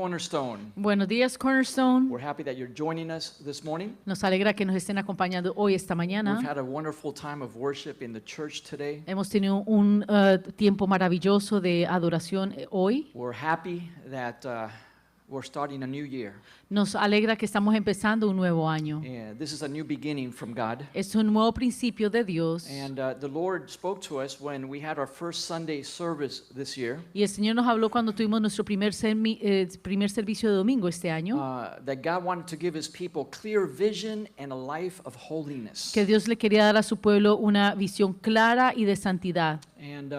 Cornerstone. Buenos días, Cornerstone. We're happy that you're joining us this morning. Nos alegra que nos estén acompañando hoy, esta We've mañana. had a wonderful time of worship in the church today. Hemos tenido un tiempo maravilloso de adoración hoy. We're happy that we're starting a new year. Nos alegra que estamos empezando un nuevo año. And this is a new beginning from God. Es un nuevo principio de Dios. And the Lord spoke to us when we had our first Sunday service this year. Y el Señor nos habló cuando tuvimos nuestro primer servicio de domingo este año. That God wanted to give His people clear vision and a life of holiness. Que Dios le quería dar a su pueblo una visión clara y de santidad. And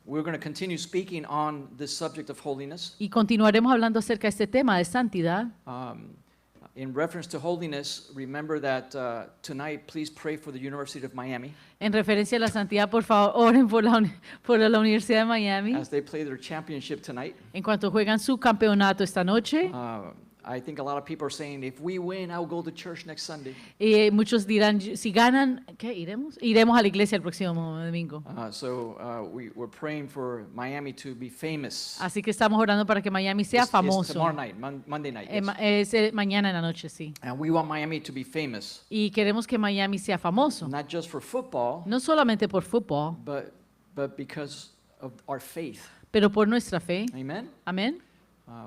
we're going to continue speaking on this subject of holiness. Y continuaremos hablando acerca de este tema de santidad. In reference to holiness, remember that tonight, please pray for the University of Miami En referencia a la santidad, por favor, oren por la Universidad de Miami. as they play their championship tonight. En cuanto juegan su campeonato esta noche. I think a lot of people are saying, if we win, I'll go to church next Sunday. Muchos dirán, si ganan, ¿qué? ¿Iremos? Iremos a la iglesia el próximo domingo. We're praying for Miami to be famous. Así que estamos orando para que Miami sea It's famoso. tomorrow night, Monday night. Yes. Mañana en la noche, sí. And we want Miami to be famous, Y queremos que Miami sea famoso. not just for football, No solamente por fútbol, but because of our faith. pero por nuestra fe. Amen? Amén.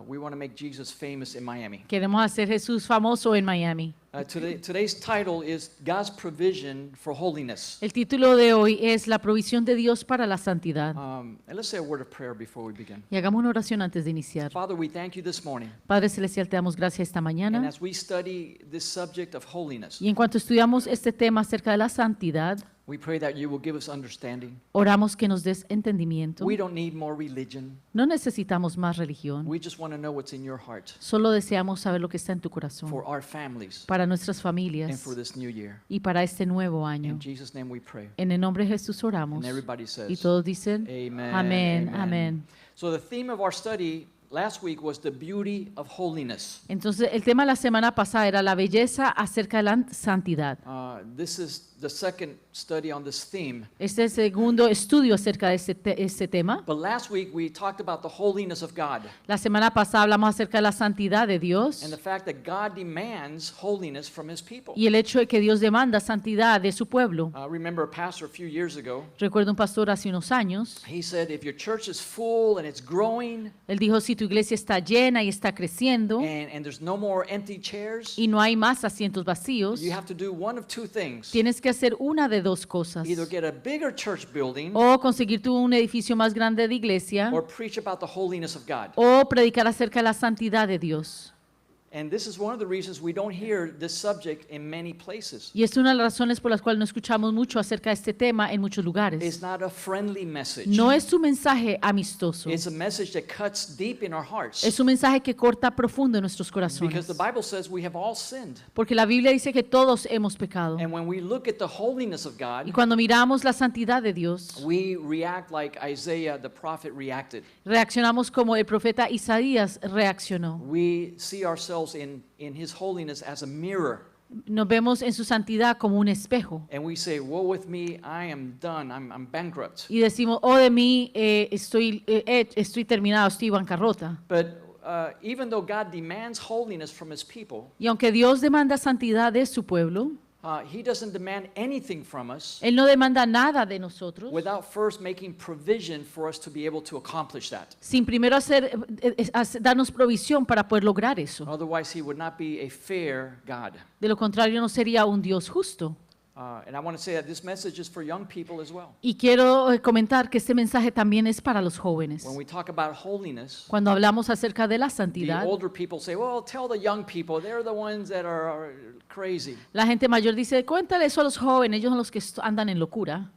We want to make Jesus famous in Miami. Queremos hacer Jesús famoso en Miami. Today's title is God's Provision for Holiness. El título de hoy es La provisión de Dios para la santidad. And let's say a word of prayer before we begin. Y hagamos una oración antes de iniciar. Father, we thank you this morning. Padre Celestial, te damos gracias esta And mañana. as we study this subject of holiness, Y en cuanto estudiamos este tema acerca de la santidad, we pray that you will give us understanding. oramos que nos des entendimiento. We don't need more religion. No necesitamos más religión. We just want to know what's in your heart Solo deseamos saber lo que está en tu corazón for our families para nuestras and familias for this new year. y para este nuevo año. In Jesus' name we pray. En el nombre de Jesús oramos. And everybody Y says, todos dicen, Amen. amén, Amen. amén. So the theme of our study last week was the beauty of holiness. Entonces, el tema de la semana pasada era la belleza acerca de la santidad. This is the second study on this theme. Este es el segundo estudio acerca de este tema. But last week we talked about the holiness of God La semana pasada hablamos acerca de la santidad de Dios and the fact that God demands holiness from His people. y el hecho de que Dios demanda santidad de su pueblo. Remember a pastor a few years ago, Recuerdo un pastor hace unos años, he said, if your church is full and it's growing él dijo, si tu iglesia está llena y está creciendo and there's no more empty chairs, y no hay más asientos vacíos, you have to do one of two things. tienes que hacer una de dos cosas. Either get a bigger church building O conseguir tú un edificio más grande de iglesia or preach about the holiness of God. o predicar acerca de la santidad de Dios. And this is one of the reasons we don't hear this subject in many places. Y es una de las razones por las cuales no escuchamos mucho acerca de este tema en muchos It's lugares. not a friendly message. No es un mensaje amistoso. It's a message that cuts deep in our hearts. Es un mensaje que corta profundo en nuestros Because corazones. the Bible says we have all sinned. Porque la Biblia dice que todos hemos pecado. And when we look at the holiness of Y God, cuando miramos la santidad de Dios, we react like Isaiah the prophet reacted. reaccionamos como el profeta Isaías reaccionó. We see ourselves in His holiness as a mirror. Nos vemos en su santidad como un espejo. And we say, woe with me, I am done, I'm bankrupt. Y decimos, oh de mí, estoy terminado, estoy bancarrota. But even though God demands holiness from His people, Y aunque Dios demanda santidad de su pueblo, He doesn't demand anything from us Él no demanda nada de nosotros without first making provision for us to be able to accomplish that. sin primero darnos provisión para poder lograr eso. Otherwise, He would not be a fair God. De lo contrario, no sería un Dios justo. And I want to say that this message is for young people as well. Y quiero comentar que este mensaje también es para los jóvenes. When we talk about holiness, Cuando hablamos acerca de la the santidad, older people say, well, tell the young people, they're the ones that are crazy. la gente mayor dice, cuéntale eso a los jóvenes, ellos son los que andan en locura.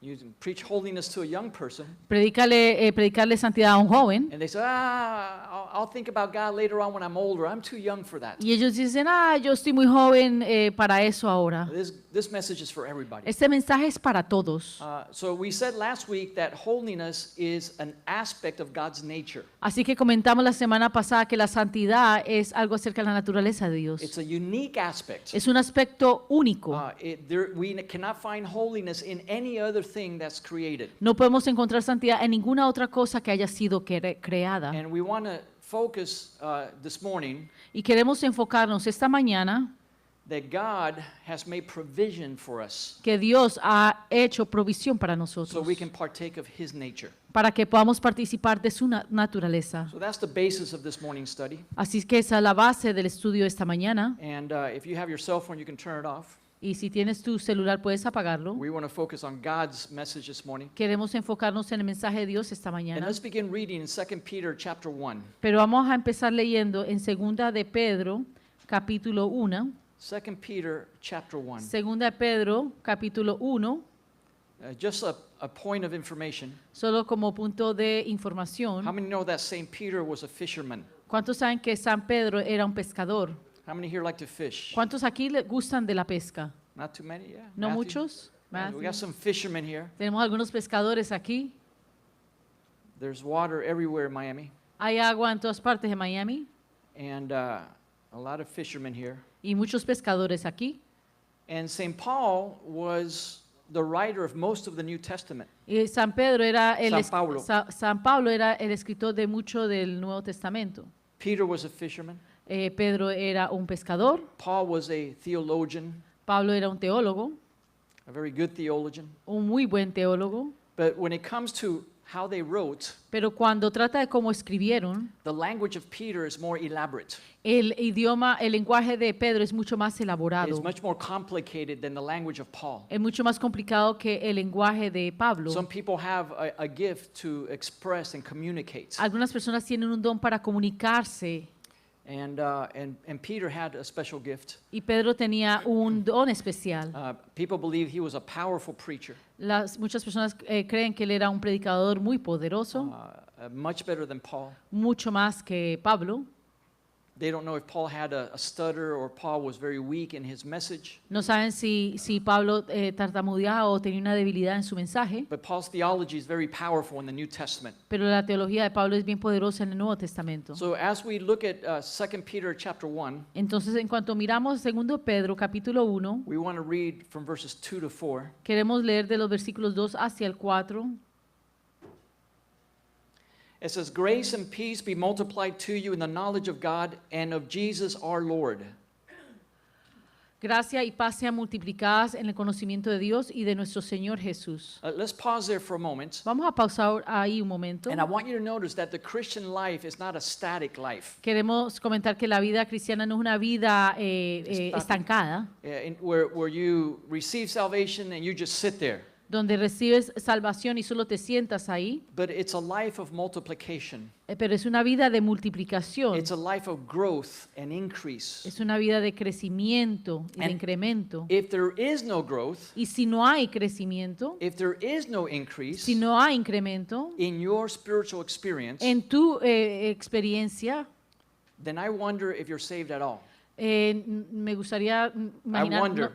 You preach holiness to a young person, Predicarle santidad a un joven. and they say, I'll think about God later on when I'm older. I'm too young for that. Y ellos dicen, yo estoy muy joven para eso ahora. This message is for everybody. Este mensaje es para todos. So we said last week that holiness is an aspect of God's nature. Así que comentamos la semana pasada que la santidad es algo acerca de la naturaleza de Dios. It's a unique aspect. Es un aspecto único. We cannot find holiness in any other thing that's created. No podemos encontrar santidad en ninguna otra cosa que haya sido creada. And we want to focus this morning Y queremos enfocarnos esta mañana that God has made provision for us que Dios ha hecho provisión para so nosotros, we can partake of His nature. para que podamos participar de su naturaleza. So that's the basis of this morning's study. Así que esa es la base del estudio esta mañana. And if you have your cell phone, you can turn it off. Y si tienes tu celular, puedes apagarlo. We want to focus on God's message this morning. Queremos enfocarnos en el mensaje de Dios esta And mañana. let's begin reading in 2 Peter chapter 1. Pero vamos a empezar leyendo en Segunda de Pedro, capítulo 1. 2 Peter chapter 1. Segunda de Pedro, capítulo 1. Just a point of information. Solo como punto de How información. many know that St. Peter was a fisherman? ¿Cuántos saben que San Pedro era un pescador? How many here like to fish? ¿Cuántos aquí le gustan de la pesca? Not too many, yeah. ¿No Matthew? muchos? Yeah, we got Matthew. some fishermen here. Tenemos algunos pescadores aquí. There's water everywhere in Miami, Hay agua en todas partes de Miami and a lot of fishermen here. y muchos pescadores aquí. And St. Paul was the writer of most of the New Testament. Y San Pedro era San Pablo. San Pablo era el escritor de mucho del Nuevo Testamento. Peter was a fisherman. Pedro era un pescador. Paul was a theologian, Pablo era un teólogo, a very good theologian. un muy buen teólogo. But when it comes to how they wrote, Pero cuando trata de cómo escribieron, the language of Peter is more elaborate. el idioma, el lenguaje de Pedro es mucho más It's elaborado. much more complicated than the language of Paul. Es mucho más complicado que el lenguaje de Pablo. Some people have a gift to express and communicate. Algunas personas tienen un don para comunicarse And Peter had a special gift. y Pedro tenía un don especial. People believe he was a powerful preacher, Muchas personas creen que él era un predicador muy poderoso, much better than Paul. mucho más que Pablo. They don't know if Paul had a stutter or Paul was very weak in his message. No saben si Pablo tartamudeaba o tenía una debilidad en su mensaje, But Paul's theology is very powerful in the New Testament. pero la teología de Pablo es bien poderosa en el Nuevo Testamento. So as we look at 2 Peter chapter 1, Entonces, en cuanto miramos 2 Pedro capítulo 1, we want to read from verses 2 to 4. queremos leer de los versículos 2 hacia el 4. It says, "Grace and peace be multiplied to you in the knowledge of God and of Jesus our Lord." Gracia y paz sean multiplicadas en el conocimiento de Dios y de nuestro Señor Jesús. Let's pause there for a moment. Vamos a pausar ahí un momento. And I want you to notice that the Christian life is not a static life, Queremos comentar que la vida cristiana no es una vida estancada, where you receive salvation and you just sit there. donde recibes salvación y solo te sientas ahí, But it's a life of multiplication. pero es una vida de multiplicación, It's a life of growth and increase. es una vida de crecimiento y de And incremento. If there is no growth, Y si no hay crecimiento, if there is no increase si no hay incremento in your spiritual experience, en tu experiencia, then I wonder if you're saved at all. me gustaría imaginar, wonder.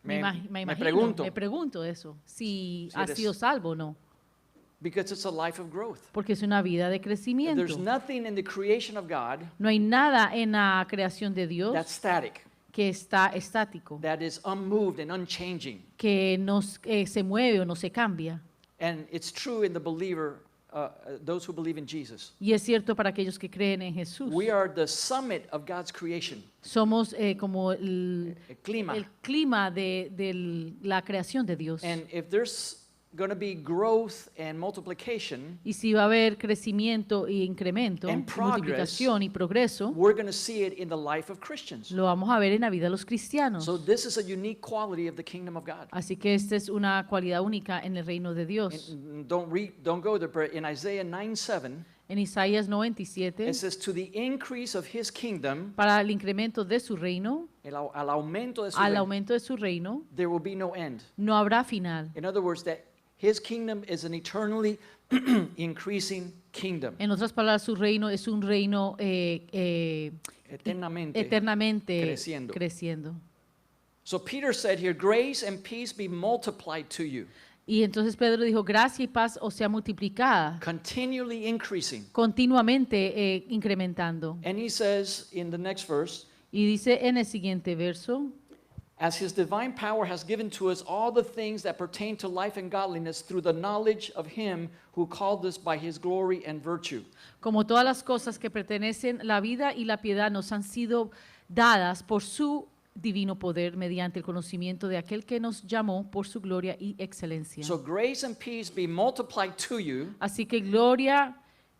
me pregunto. me pregunto eso, si Si has eres- sido salvo o no, Because it's a life of growth. porque es una vida de There's crecimiento. nothing in the creation of God No hay nada en la creación de Dios that's static, que está estático, that is unmoved and unchanging. que se mueve o no se cambia. And it's true in the believer, those who believe in Jesus. Y es cierto para aquellos que creen en Jesús. We are the summit of God's creation, Somos como el clima. el clima de la creación de Dios. And if there's going to be growth and multiplication, Y si va a haber crecimiento y incremento, And progress, multiplicación y progreso, we're going to see it in the life of Christians. lo vamos a ver en la vida de los cristianos. So this is a unique quality of the kingdom of God. Así que esta es una cualidad única en el reino de Dios. And don't go there, but in Isaiah 9:7, En Isaías 97, it says, "To the increase of his kingdom, para el incremento de su reino, al aumento de su al reino, aumento de su reino, there will be no end." no habrá final. In other words, that his kingdom is an eternally increasing kingdom, En otras palabras, su reino es un reino eternamente. eternamente creciendo. creciendo. So Peter said here, "Grace and peace be multiplied to you," Y entonces Pedro dijo, gracia y paz o sea multiplicada, continually increasing. continuamente incrementando. And he says in the next verse, Y dice en el siguiente verso, as his divine power has given to us all the things that pertain to life and godliness through the knowledge of him who called us by his glory and virtue. Como todas las cosas que pertenecen, la vida y la piedad nos han sido dadas por su divino poder mediante el conocimiento de aquel que nos llamó por su gloria y excelencia. So grace and peace be multiplied to you Así que gloria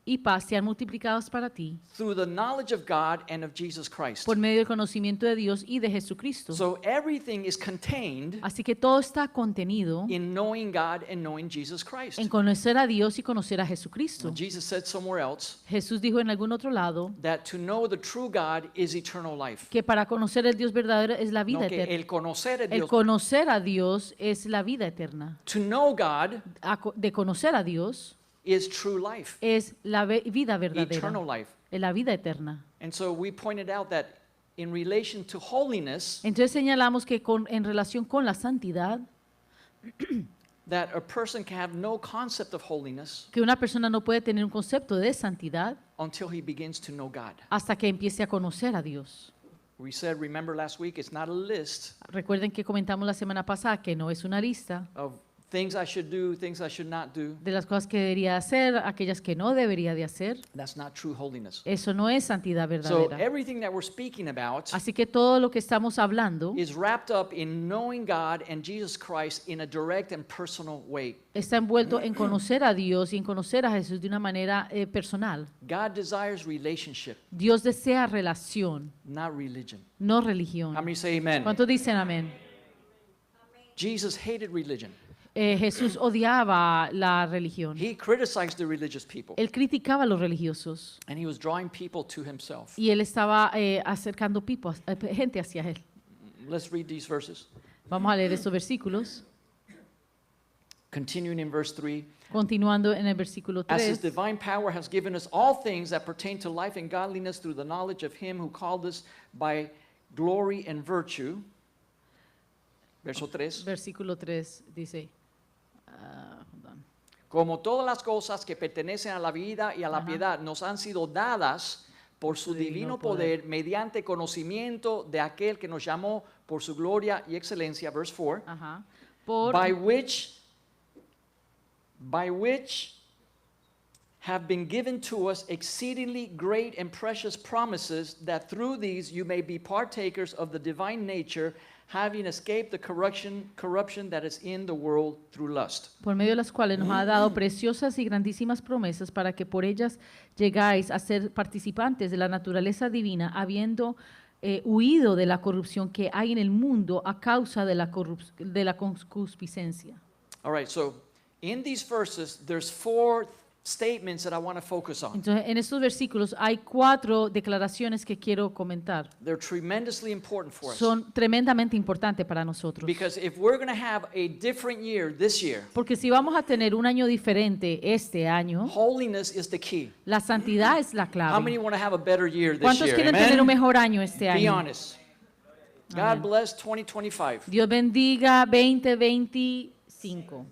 y paz sean multiplicados para ti through the knowledge of God and of Jesus Christ. por medio del conocimiento de Dios y de Jesucristo. So everything is contained Así que todo está contenido in knowing God and knowing Jesus Christ. en conocer a Dios y conocer a Jesucristo. Jesus said somewhere else Jesús dijo en algún otro lado that to know the true God is eternal life. que para conocer el Dios verdadero es la vida No, que eterna. el conocer a El Dios, conocer a Dios es la vida eterna. to know God De conocer a Dios is true life, es la vida verdadera, eternal life. es la vida eterna. And so we pointed out that in relation to holiness, Entonces señalamos que en relación con la santidad, that a person can have no concept of holiness que una persona no puede tener un concepto de santidad until he begins to know God. hasta que empiece a conocer a Dios. We said, remember last week, it's not a list Recuerden que comentamos la semana pasada que no es una lista of things I should do, things I should not do. de las cosas que debería hacer, aquellas que no debería de hacer. That's not true holiness. Eso no es santidad So verdadera. everything that we're speaking about Así que todo lo que estamos hablando is wrapped up in knowing God and Jesus Christ in a direct and personal way. está envuelto en conocer a Dios y en conocer a Jesús de una manera personal. God desires relationship, Dios desea relación, not religion. no How religión. many say amen? ¿Cuántos dicen amén? Jesus hated religion. Jesús odiaba la religión. He criticized the religious people, Él criticaba a los religiosos and he was drawing people to himself. y él estaba acercando gente hacia él. Let's read these verses. Vamos a leer estos versículos, Continuing in verse 3. continuando en el versículo As his 3. divine power has given us all things that pertain to life and godliness through the knowledge of him who called us by glory and virtue. Verso 3. Versículo 3 dice, hold on. Como todas las cosas que pertenecen a la vida y a la Ajá. piedad nos han sido dadas por su divino poder mediante conocimiento de aquel que nos llamó por su gloria y excelencia. Verse 4. Ajá. Por, by which have been given to us exceedingly great and precious promises, that through these you may be partakers of the divine nature, having escaped the corruption that is in the world through lust. por medio de las cuales nos ha dado preciosas y grandísimas promesas para que por ellas llegáis a ser participantes de la naturaleza divina, habiendo huido de la corrupción que hay en el mundo a causa de la concupiscencia. All right, so in these verses, there's four statements that I want to focus on. Entonces, en estos versículos hay 4 declaraciones que quiero comentar. They're tremendously important for us. Son tremendamente importantes para nosotros. Because if we're going to have a different year this year, Porque si vamos a tener un año diferente este año, holiness is the key. la santidad es la How many clave. want to have a better year this ¿Cuántos year? quieren tener un Amen? mejor año este Be año? honest. God Amen. bless 2025. Dios bendiga 2025.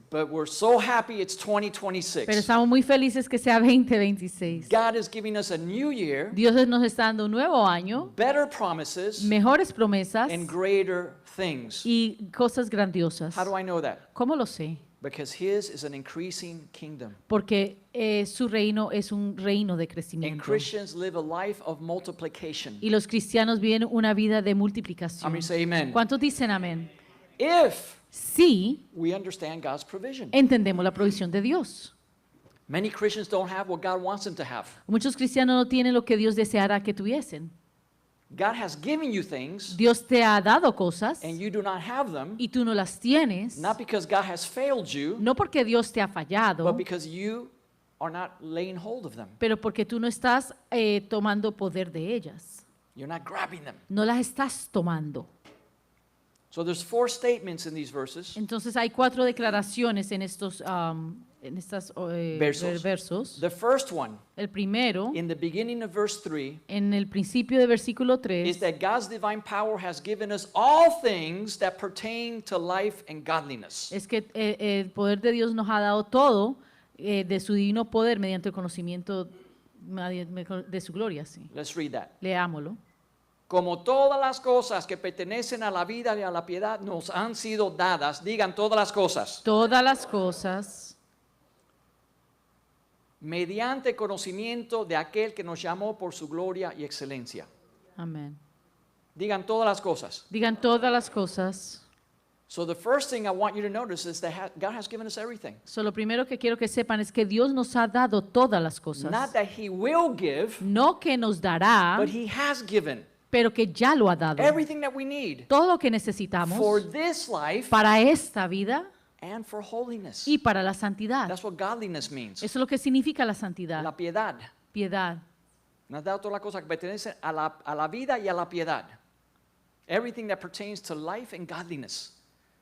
But we're so happy it's Pero 2026. estamos muy felices que sea 2026. God is giving us a new year, Dios nos está dando un nuevo año, better promises, mejores promesas and greater things. y cosas grandiosas. How do I know that? ¿Cómo lo sé? Because His is an increasing kingdom. Porque su reino es un reino de And crecimiento. Christians live a life of multiplication. Y los cristianos viven una vida de How multiplicación. many say amen? ¿Cuántos dicen amén? If Sí, we understand God's provision. entendemos la provisión de Dios. Many Christians don't have what God wants them to have. Muchos cristianos no tienen lo que Dios deseara que tuviesen. God has given you things Dios te ha dado cosas and you do not have them, y tú no las tienes, not because God has failed you, no porque Dios te ha fallado, but because you are not laying hold of them. pero porque tú no estás tomando poder de ellas. You're not grabbing them. No las estás tomando. So there's four statements in these verses. Entonces hay 4 declaraciones en estos versos. The first one, El primero, in the beginning of verse 3, en el principio de versículo is 3, that God's divine power has given us all things that pertain to life and godliness. es que el poder de Dios nos ha dado todo de su divino poder mediante el conocimiento de su gloria. Sí. Let's read that. Leámoslo. como todas las cosas que pertenecen a la vida y a la piedad nos han sido dadas, digan todas las cosas, todas las cosas, mediante conocimiento de aquel que nos llamó por su gloria y excelencia. amén. Digan todas las cosas. Digan todas las cosas. So the first thing I want you to notice is that God has given us everything. So, lo primero que quiero que sepan es que Dios nos ha dado todas las cosas. Not that He will give, No que nos dará, but He has given pero que ya lo ha dado. everything that we need Todo lo que necesitamos for this life para esta vida and for holiness. y para la santidad. That's what godliness means. Eso es lo que significa la santidad, La piedad. piedad. Nos ha dado todas las cosas que pertenecen a la vida y a la piedad. Everything that pertains to life and godliness.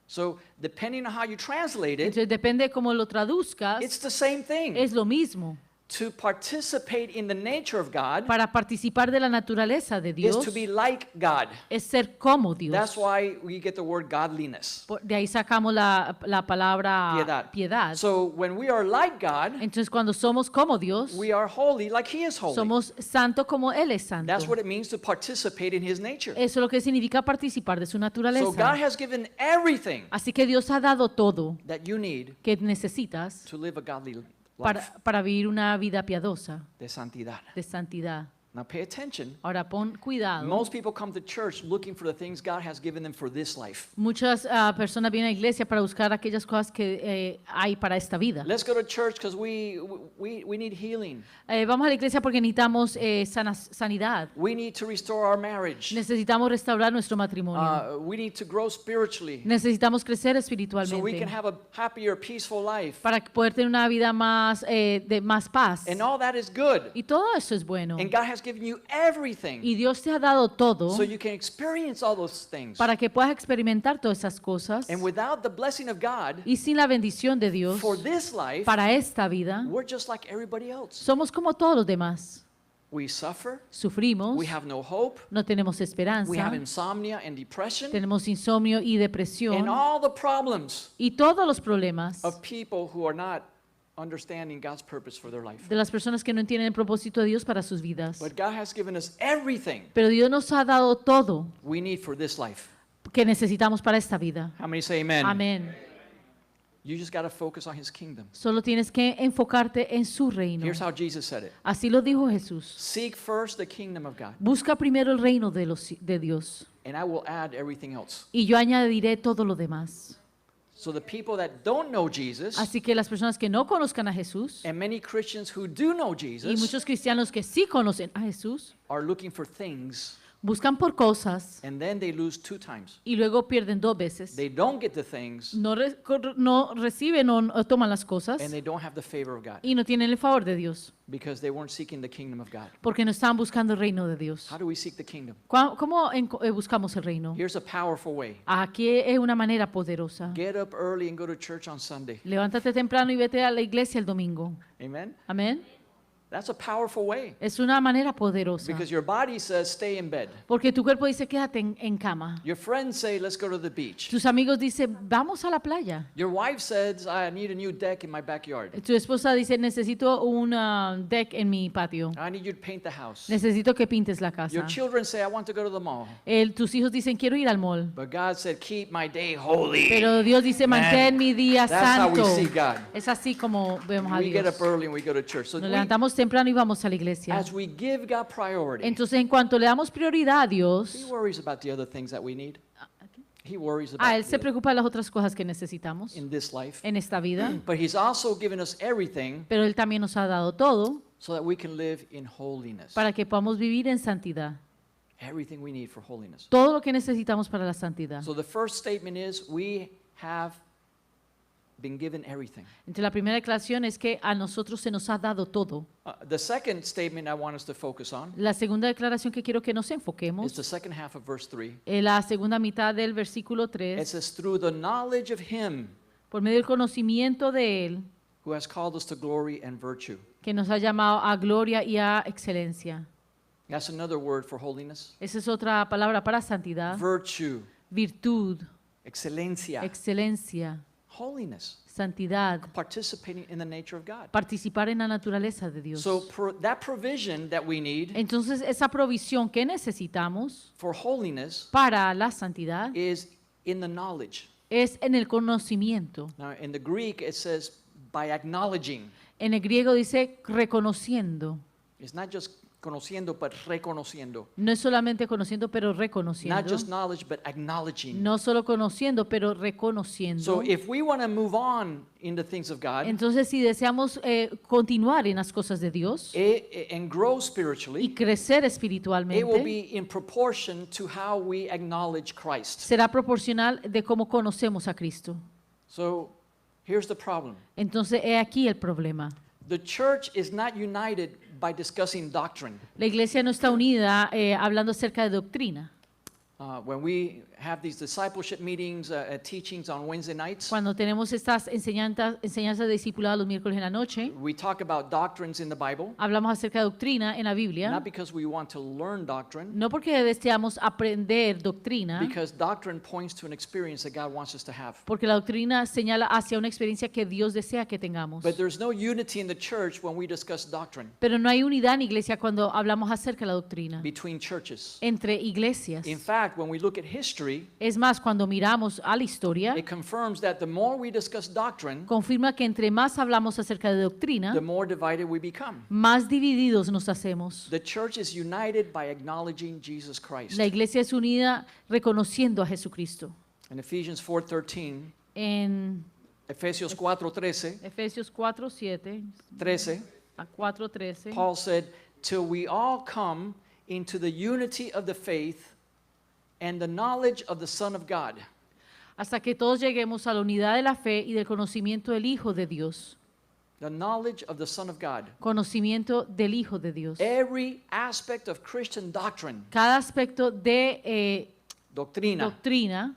So, depending on how you translate it, Entonces depende de cómo lo traduzcas, it's the same thing. es lo mismo. To participate in the nature of God Para participar de la naturaleza de is Dios to be like God. es ser como That's Dios. why we get the word godliness. De ahí sacamos la palabra Piedad. piedad. So when we are like God, Entonces cuando somos como Dios, we are holy like He is holy. somos santos como Él es santo. That's what it means to participate in His nature. Eso es lo que significa participar de su So God naturaleza. has given everything Así que Dios ha dado todo that you need que necesitas to live a godly life para vivir una vida piadosa, de santidad. de santidad. Now pay attention. Ahora pon cuidado. Most people come to church looking for the things God has given them for this life. Muchas personas vienen a la iglesia para buscar aquellas cosas que hay para esta vida. Let's go to church because we need healing. Vamos a la iglesia porque necesitamos sanidad. We need to restore our marriage. Necesitamos restaurar nuestro matrimonio. We need to grow spiritually Necesitamos crecer so we can espiritualmente have a happier, peaceful life. para poder tener una vida más de más paz. And all that is good. Y todo eso es bueno. And God has given you everything Y Dios te ha dado todo so you can experience all those things. para que puedas experimentar todas esas cosas. And without the blessing of God Y sin la bendición de Dios for this life, para esta vida, we're just like everybody else. somos como todos los demás. We suffer, Sufrimos, we have no hope, no tenemos we esperanza, have insomnia and depression, tenemos insomnio y depresión and all the problems y todos los problemas of people who are not understanding God's purpose for their life. de las personas que no entienden el propósito de Dios para sus vidas. But God has given us everything Pero Dios nos ha dado todo we need for this life. que necesitamos para esta vida. How many say amen? Amén. You just got to focus on His kingdom. Solo tienes que enfocarte en su reino. Here's how Jesus said it. Así lo dijo Jesús. Seek first the kingdom of God, Busca primero el reino de Dios and I will add everything else. y yo añadiré todo lo demás. So the people that don't know Jesus, Así que las personas que no conozcan a Jesús and many Christians who do know y Jesus, muchos cristianos que sí conocen a Jesús are looking for things, buscan por cosas and then they lose 2 times. y luego pierden 2 veces. They don't get the things, No reciben o toman las cosas and they don't have the favor of God y no tienen el favor de Dios because they weren't seeking the kingdom of God. porque no están buscando el reino de Dios. How do we seek the kingdom? ¿Cómo buscamos el reino? Here's a powerful way. Aquí es una manera poderosa. Get up early and go to church on Sunday. Levántate temprano y vete a la iglesia el domingo. Amen? Amén. That's a powerful way Es una manera poderosa. because your body says stay in bed. Porque tu cuerpo dice quédate en cama. Your friends say let's go to the beach. Tus amigos dicen vamos a la playa. Your wife says I need a new deck in my backyard. Tu esposa dice necesito un deck en mi patio. I need you to paint the house. Necesito que pintes la Your casa. children say I want to go to the mall. Tus hijos dicen quiero ir al mall. But God said keep my day holy. Pero Dios dice Man, mantén mi día That's how we santo. see God. Es así como vemos a We get Dios. up early and we go to church. So Nos levantamos temprano y vamos a la iglesia. as we give God priority, Entonces en cuanto le damos prioridad a He Dios, worries about the other things that we need. He worries a Él about se preocupa de las otras cosas que necesitamos in this life. en esta vida. But He's also given us everything Pero Él también nos ha dado todo so that we can live in holiness. para que podamos vivir en santidad. Everything we need for holiness. Todo lo que necesitamos para la santidad. So the first statement is we have been given everything. Entonces la primera declaración es que a nosotros se nos ha dado todo. The second statement I want us to focus on La segunda declaración que quiero que nos is enfoquemos the second half of verse 3. en la segunda mitad del versículo It 3, says, through the knowledge of Him por medio del conocimiento de Él, who has called us to glory and virtue. que nos ha llamado a gloria y a excelencia. That's another word for holiness. Esa es otra palabra para santidad, Virtue, virtud, excelencia, excelencia, holiness, santidad, participating in the nature of God. participar en la naturaleza de Dios. So that provision that we need Entonces, esa provisión que necesitamos for holiness para la santidad is in the knowledge. es en el conocimiento. Now, in the Greek, it says by acknowledging. En el griego dice reconociendo. It's not just conociendo, but reconociendo. No es solamente conociendo, pero Not reconociendo. just knowledge, but acknowledging. No solo conociendo, pero reconociendo. So if we want to move on in the things of God Entonces, si deseamos continuar en las cosas de Dios and grow y spiritually, crecer it will espiritualmente, be in proportion to how we acknowledge Christ. será proporcional de cómo conocemos a Cristo. So here's the problem. Entonces, he aquí el problema. The church is not united by discussing doctrine. La iglesia no está unida hablando acerca de doctrina. When we have these discipleship meetings, teachings on Wednesday nights, Cuando tenemos estas enseñanzas de discipulado los miércoles en la noche, we talk about doctrines in the Bible, hablamos acerca de doctrina en la Biblia, not because we want to learn doctrine, no porque deseamos aprender doctrina, because doctrine points to an experience that God wants us to have. porque la doctrina señala hacia una experiencia que Dios desea que tengamos. But there's no unity in the church when we discuss doctrine Pero no hay unidad en iglesia cuando hablamos acerca de la doctrina between churches. entre iglesias. In fact, when we look at history, Es más, cuando miramos a la historia, it confirms that the more we discuss doctrine, confirma que entre más hablamos acerca de doctrina, the more divided we become. más divididos nos hacemos. The church is united by acknowledging Jesus Christ. La iglesia es unida reconociendo a Jesucristo. In Ephesians 4:13, En Efesios 4:13, Efesios 4:7 13, a 4:13, Paul said, "Till we all come into the unity of the faith and the knowledge of the Son of God." hasta que todos lleguemos a la unidad de la fe y del conocimiento del Hijo de Dios. The knowledge of the Son of God. Conocimiento del Hijo de Dios. Every aspect of Christian doctrine, Cada aspecto de doctrina, doctrina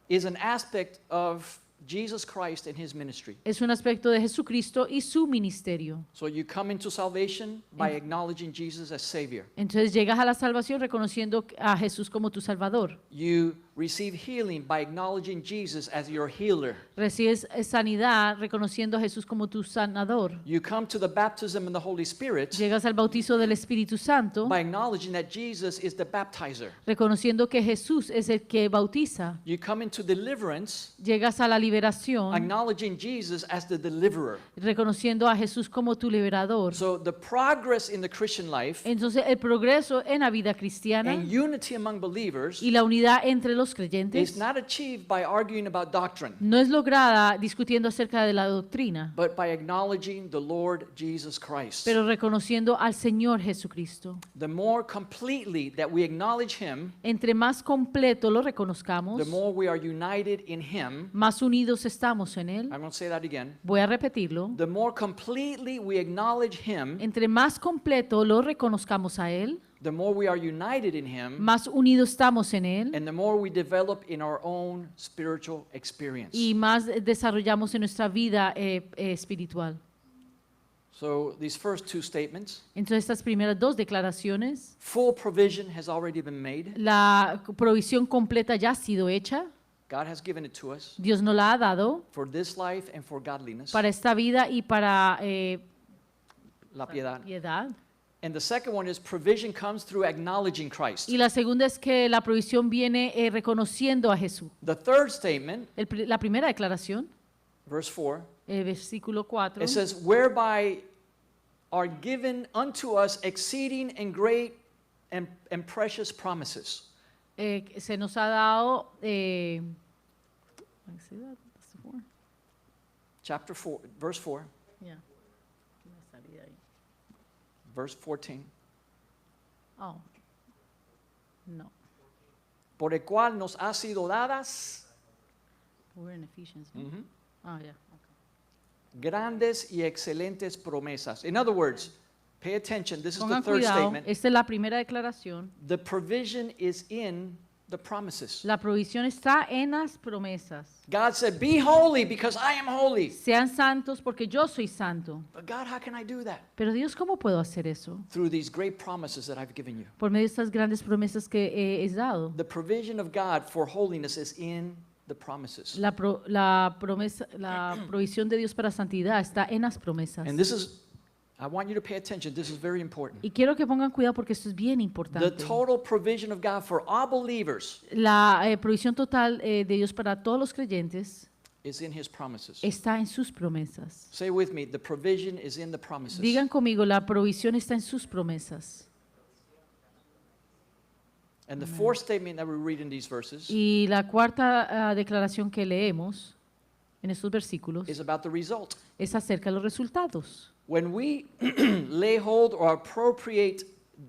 is an aspect of Jesus Christ and his ministry. es un aspecto de Jesucristo y su ministerio. So you come into salvation by acknowledging Jesus as Savior. Entonces llegas a la salvación reconociendo a Jesús como tu Salvador. You receive healing by acknowledging Jesus as your healer. Recibes sanidad reconociendo a Jesús como tu sanador. You come to the baptism in the Holy Spirit Llegas al bautizo del Espíritu Santo by acknowledging that Jesus is the baptizer. reconociendo que Jesús es el que bautiza. You come into deliverance Llegas a la liberación acknowledging Jesus as the deliverer. reconociendo a Jesús como tu liberador. So the progress in the Christian life Entonces el progreso en la vida cristiana and unity among believers y la unidad entre los is creyentes not achieved by arguing about doctrine, no es lograda discutiendo acerca de la doctrina, but by acknowledging the Lord Jesus Christ. pero reconociendo al Señor Jesucristo. The more completely that we acknowledge him, Entre más completo lo reconozcamos, the more we are united in him. más unidos estamos en Él. I'm going to say that again. Voy a repetirlo. The more completely we acknowledge him, Entre más completo lo reconozcamos a Él, the more we are united in him, más unidos estamos en Él and the more we develop in our own spiritual experience. y más desarrollamos en nuestra vida espiritual. So these first two statements, Entonces estas primeras dos declaraciones, full provision has already been made. la provisión completa ya ha sido hecha, God has given it to us Dios nos la ha dado for this life and for godliness, para esta vida y para la piedad. piedad. And the second one is provision comes through acknowledging Christ. Y la segunda es que la provisión viene reconociendo a Jesús. The third statement, La primera declaración, verse 4, versículo 4, it says, whereby are given unto us exceeding and great and precious promises. se nos ha dado Chapter 4, verse 4, Yeah. Me salí de ahí. verse 14. Oh. No. Por el cual nos ha sido dadas We're in Ephesians. No? ujú, Oh, yeah. Okay. grandes y excelentes promesas. In other words, pay attention, this is the Pongan third cuidado, statement. esta es la primera declaración. The provision is in the promises. La provisión está en las promesas. God said, be holy because I am holy. Sean santos porque yo soy santo. But God, how can I do that? Pero Dios, ¿cómo puedo hacer eso? Through these great promises that I've given you. Por medio de estas grandes promesas que he dado. The provision of God for holiness is in the promises. La provisión de Dios para santidad está en las promesas. And this is, I want you to pay attention, this is very important. Y quiero que pongan cuidado porque esto es bien The importante. total provision of God for all believers La provisión total de Dios para todos los creyentes is in His promises. está en sus promesas. Say with me, the provision is in the promises. Digan conmigo, la provisión está en sus promesas. And the fourth statement that we read in these verses Y la cuarta declaración que leemos en estos versículos is about the result. es acerca de los resultados. When we lay hold or appropriate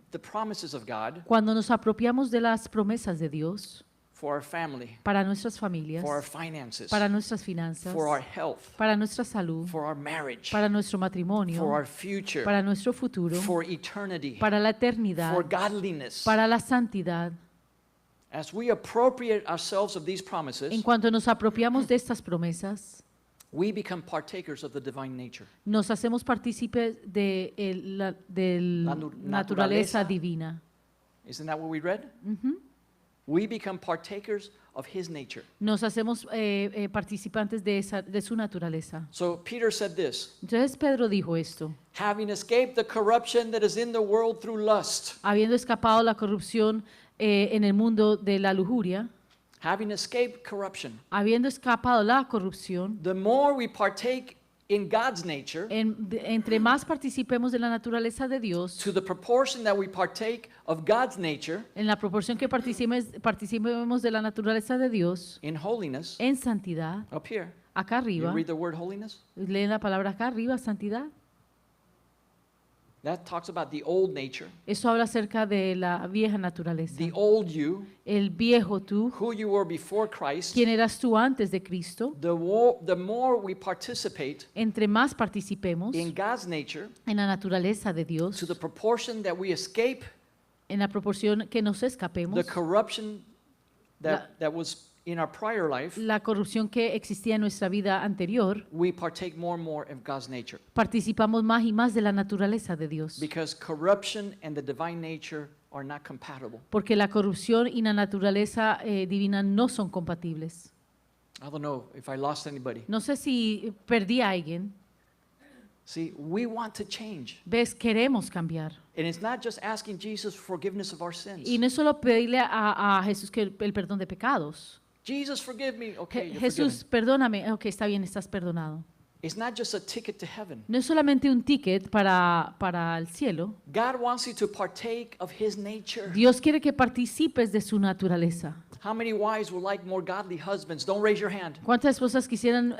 the promises of God Cuando nos apropiamos de las promesas de Dios for our family, para nuestras familias, for our finances, para nuestras finanzas, for our health, para nuestra salud, for our marriage, para nuestro for matrimonio, our future, para nuestro futuro, for eternity, para la eternidad, for godliness, para la santidad. as we appropriate ourselves of these promises, En cuanto nos apropiamos de estas promesas, we become partakers of the divine nature. nos hacemos partícipes de la naturaleza divina. Isn't that what we read? We become partakers of His nature. Nos hacemos participantes de su naturaleza. So Peter said this, Entonces Pedro dijo esto, having escaped the corruption that is in the world through lust, habiendo escapado la corrupción en el mundo de la lujuria, having escaped corruption, habiendo escapado la corrupción, the more we partake in God's nature, entre más participemos de la naturaleza de Dios, to the proportion that we partake of God's nature en la proporción que participemos de la naturaleza de Dios, in holiness, en santidad, up here, acá you arriba, read the word holiness? leen la palabra acá arriba, santidad. That talks about the old nature, Eso habla acerca de la vieja naturaleza. the old you, El viejo tú, who you were before Christ. quien eras tú antes de Cristo. The more we participate Entre más participemos in God's nature, en la naturaleza de Dios, to the proportion that we escape en la proporción que nos escapemos, the corruption that was in our prior life, la corrupción que existía en nuestra vida anterior, we partake more and more of God's nature. participamos más y más de la naturaleza de Dios. Because corruption and the divine nature are not compatible. Porque la corrupción y la naturaleza divina no son compatibles. I don't know if I lost anybody. No sé si perdí a alguien. See, we want to change. ¿Ves? Queremos cambiar. And it's not just asking Jesus for forgiveness of our sins. Y no es solo pedirle a Jesús que el perdón de pecados. Jesus, forgive me. Okay, you're Jesús, forgiven. perdóname. Ok, está bien, estás perdonado. It's not just a ticket to heaven. No es solamente un ticket para el cielo. God wants you to partake of His nature. Dios quiere que participes de su naturaleza. How many wives would like more godly husbands? Don't raise your hand. ¿Cuántas esposas quisieran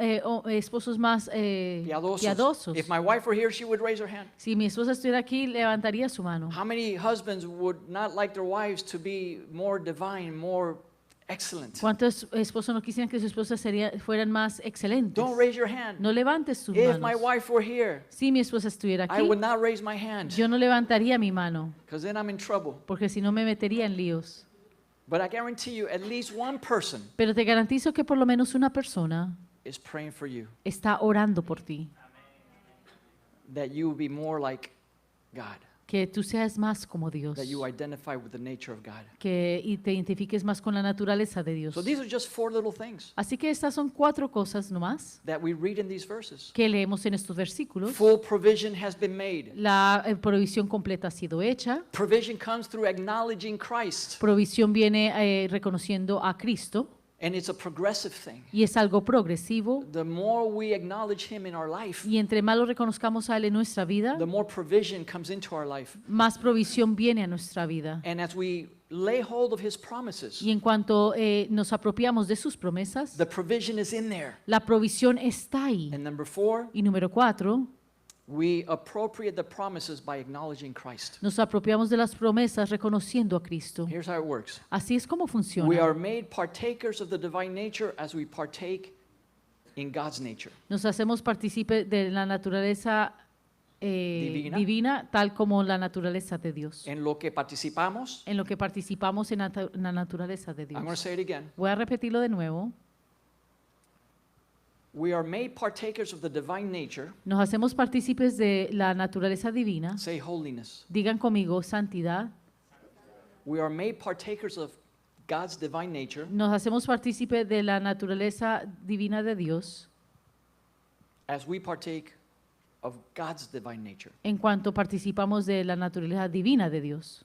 esposos más piadosos? If my wife were here, she would raise her hand. Si mi esposa estuviera aquí, levantaría su mano. How many husbands would not like their wives to be more divine, more excellent? ¿Cuántos esposos no quisieran que sus esposas fueran más excelentes? Don't raise your hand. No levantes tus If my manos. wife were here, Si mi esposa estuviera I aquí, would not raise my hand yo no levantaría mi mano, because then I'm in trouble. porque si no me metería en líos. But I guarantee you, at least one person Pero te garantizo que por lo menos una persona is praying for you, está orando por ti, that you will be more like God, que tú seas más como Dios, that you identify with the nature of God. que te identifiques más con la naturaleza de Dios. So these are just four little things Así que estas son 4 cosas nomás that we read in these verses. que leemos en estos versículos. Full provision has been made. La provisión completa ha sido hecha. Provision comes through acknowledging Christ, Provisión viene reconociendo a Cristo and it's a progressive thing. y es algo progresivo. The more we acknowledge Him in our life, Y entre más lo reconozcamos a Él en nuestra vida, the more provision comes into our life. más provisión viene a nuestra vida. And as we lay hold of His promises, Y en cuanto nos apropiamos de sus promesas, the provision is in there. la provisión está ahí. And number 4, Y número 4, we appropriate the promises by acknowledging Christ. nos apropiamos de las promesas reconociendo a Cristo. Here's how it works. Así es como We funciona. are made partakers of the divine nature as we partake in God's nature. Nos hacemos partícipes de la naturaleza divina, tal como la naturaleza de Dios. En lo que participamos, En lo que participamos en la naturaleza de I'm going to Dios. say it again. Voy a repetirlo de nuevo. We are made partakers of the divine nature, Nos hacemos partícipes de la naturaleza divina. say holiness. Digan conmigo, santidad. We are made partakers of God's divine nature nos hacemos partícipe de la naturaleza divina de Dios as we partake of God's divine nature. en cuanto participamos de la naturaleza divina de Dios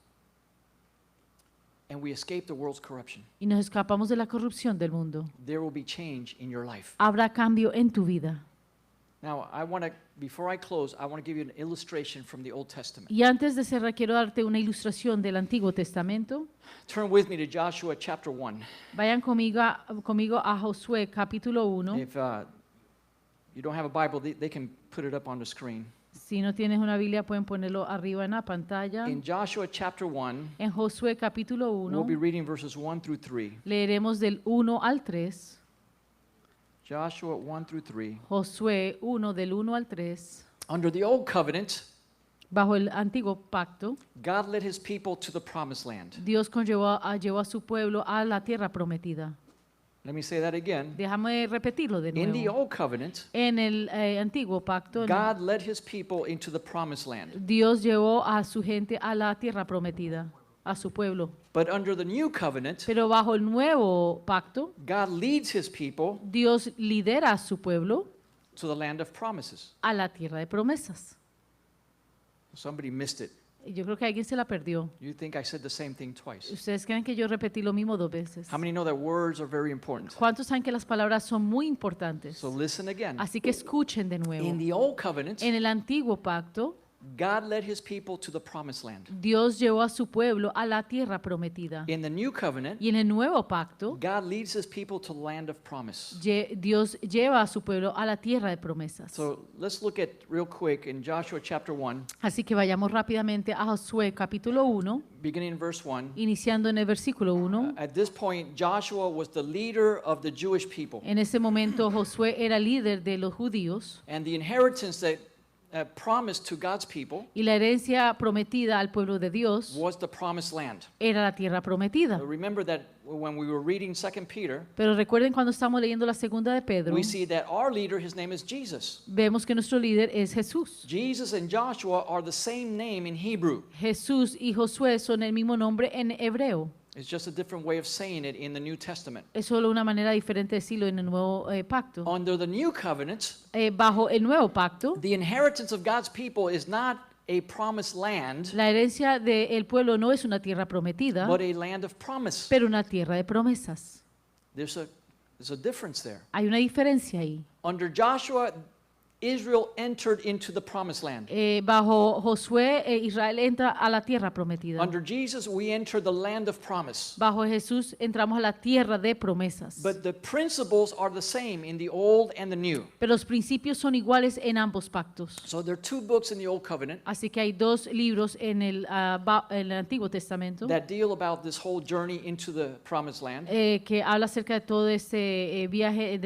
And we escape the world's corruption. y nos escapamos de la corrupción del mundo. There will be change in your life. Habrá cambio en tu vida. Now, before I close, I want to give you an illustration from the Old Testament. Y antes de cerrar, quiero darte una ilustración del Antiguo Testamento. Turn with me to Joshua chapter 1. Vayan conmigo a Josué capítulo 1. If you don't have a Bible, they can put it up on the screen. Si no tienes una Biblia, pueden ponerlo arriba en la pantalla. In Joshua chapter 1, En Josué capítulo we'll 1, be reading verses 1 through 3. leeremos del 1 al 3. Joshua 1 through 3. Josué 1 del 1 al 3. Under the old covenant, Bajo el antiguo pacto, God led his people to the promised land. Dios llevó a su pueblo a la tierra prometida. Let me say that again. Déjame repetirlo de In the nuevo. old covenant, En el antiguo pacto, God led his people into the promised land. Dios llevó a su gente a la tierra prometida, a su pueblo. But under the new covenant, Pero bajo el nuevo pacto, God leads his people Dios lidera a su pueblo to the land of promises. a la tierra de promesas. Somebody missed it. Yo creo que alguien se la perdió. You think I said the same thing twice. ¿Ustedes creen que yo repetí lo mismo 2 veces? How many know that words are very important? ¿Cuántos saben que las palabras son muy importantes? So listen again. Así que escuchen de nuevo. In the old covenant, En el antiguo pacto, God led his people to the promised land. Dios llevó a su pueblo a la tierra prometida. In the new covenant, Y en el nuevo pacto, God leads his people to the land of promise. Dios lleva a su pueblo a la tierra de promesas. So let's look at real quick in Joshua chapter 1, Así que vayamos rápidamente a Josué capítulo 1, beginning in verse 1. iniciando en el versículo 1. At this point, Joshua was the leader of the Jewish people. En ese momento Josué era líder de los judíos And the inheritance that promised to God's people y la herencia prometida al pueblo de Dios was the promised land. era la tierra prometida. Remember that when we were reading 2 Peter, Pero recuerden cuando estamos leyendo la segunda de Pedro, we see that our leader, his name is Jesus. vemos que nuestro líder es Jesús. Jesus and Joshua are the same name in Hebrew. Jesús y Josué son el mismo nombre en hebreo. It's just a different way of saying it in the New Testament. Es solo una manera diferente de decirlo en el nuevo pacto. Under the new covenant, Bajo el nuevo pacto, the inheritance of God's people is not a promised land, la herencia del pueblo no es una tierra prometida, but a land of promise. pero una tierra de promesas. There's a difference there. Hay una diferencia ahí. Under Joshua, Israel entered into the promised land. Bajo Josué, Israel entra a la tierra prometida. Under Jesus, we enter the land of promise. Bajo Jesús entramos a la tierra de promesas. But the principles are the same in the old and the new. Pero los principios son iguales en ambos pactos. So there are 2 books in the Old Covenant Así que hay 2 libros en el Antiguo Testamento that deal about this whole journey into the promised land. que habla acerca de todo este viaje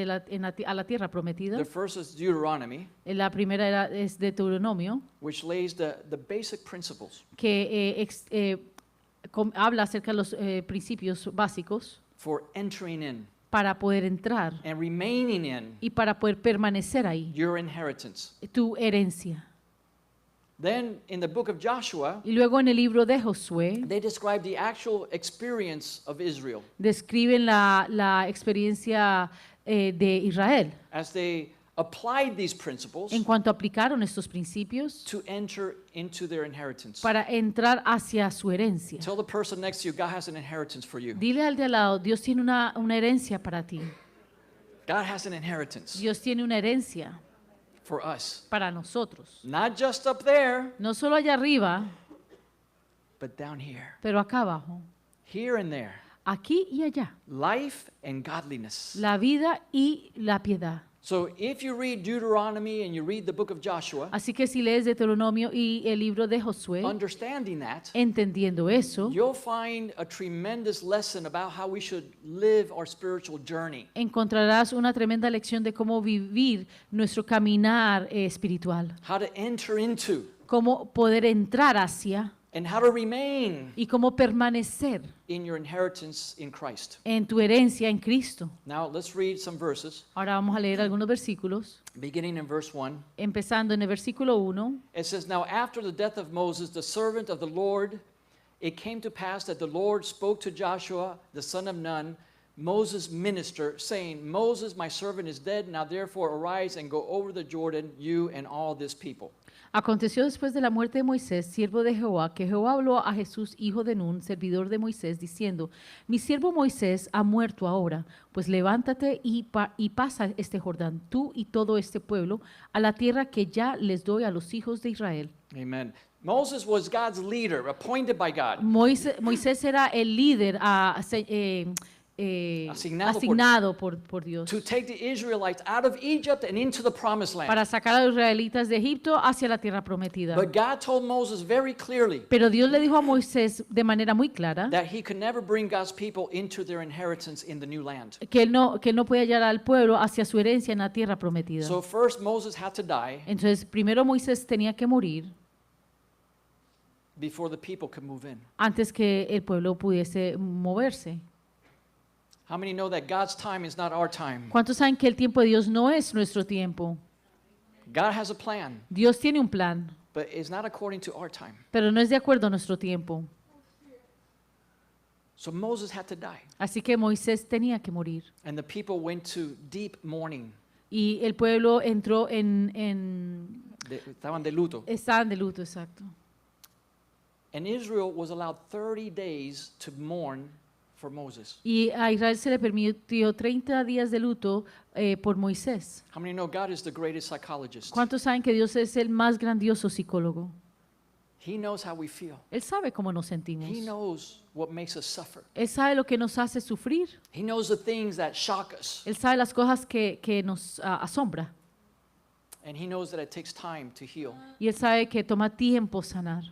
a la tierra prometida. The first is Deuteronomy, La primera es de Deuteronomio, which lays the basic principles que habla acerca de los principios básicos for entering in para poder entrar and remaining in y para poder permanecer ahí, your inheritance. tu herencia. Then in the book of Joshua, Y luego en el libro de Josué they describe the actual experience of Israel describen la experiencia de Israel as they applied these principles en cuanto aplicaron estos principios to enter into their inheritance. para entrar hacia su herencia. Tell the person next to you, God has an inheritance for you. Dile al de al lado, Dios tiene una herencia para ti. God has an inheritance Dios tiene una herencia for us. para nosotros. Not just up there, No solo allá arriba, but down here. pero acá abajo. Here and there. Aquí y allá. Life and godliness. La vida y la piedad. So if you read Deuteronomy and you read the book of Joshua, Así que si lees Deuteronomio y el libro de Josué, understanding that, entendiendo eso, you'll find a tremendous lesson about how we should live our spiritual journey. encontrarás una tremenda lección de cómo vivir nuestro caminar espiritual, How to enter into cómo poder entrar hacia and how to remain y cómo permanecer in your inheritance in Christ. en tu herencia en Cristo. Now let's read some verses, Ahora vamos a leer algunos versículos, beginning in verse 1. empezando en el versículo 1. It says, "Now after the death of Moses, the servant of the Lord, it came to pass that the Lord spoke to Joshua, the son of Nun, Moses' minister, saying, Moses, my servant, is dead. Now therefore arise and go over the Jordan, you and all this people. Aconteció después de la muerte de Moisés, siervo de Jehová, que Jehová habló a Jesús, hijo de Nun, servidor de Moisés, diciendo, mi siervo Moisés ha muerto ahora, pues levántate y pasa este Jordán, tú y todo este pueblo, a la tierra que ya les doy a los hijos de Israel. Amen. Moses was God's leader, appointed by God. Moisés era el líder asignado por Dios To take the Israelites out of Egypt and into the promised land. para sacar a los israelitas de Egipto hacia la tierra prometida. But God told Moses very clearly Pero Dios le dijo a Moisés de manera muy clara that he could never bring God's people into their inheritance in the new land. que él no podía llevar al pueblo hacia su herencia en la tierra prometida. So first Moses had to die Entonces, primero Moisés tenía que morir before the people could move in. antes que el pueblo pudiese moverse. How many know that God's time is not our time? ¿Cuántos saben que el tiempo de Dios no es nuestro tiempo? God has a plan, Dios tiene un plan, but it's not according to our time. pero no es de acuerdo a nuestro tiempo. So Moses had to die, Así que Moisés tenía que morir. and the people went to deep mourning. Y el pueblo entró Estaban de luto. estaban de luto, exacto. And Israel was allowed 30 days to mourn for Moses. Y a Israel se le permitió 30 días de luto por Moisés. How many know God is the greatest psychologist? ¿Cuántos saben que Dios es el más grandioso psicólogo? He knows how we feel. Él sabe cómo nos sentimos. He knows what makes us suffer. Él sabe lo que nos hace sufrir. He knows the things that shock us. Él sabe las cosas que nos asombra. And he knows that it takes time to heal. Y él sabe que toma tiempo sanar.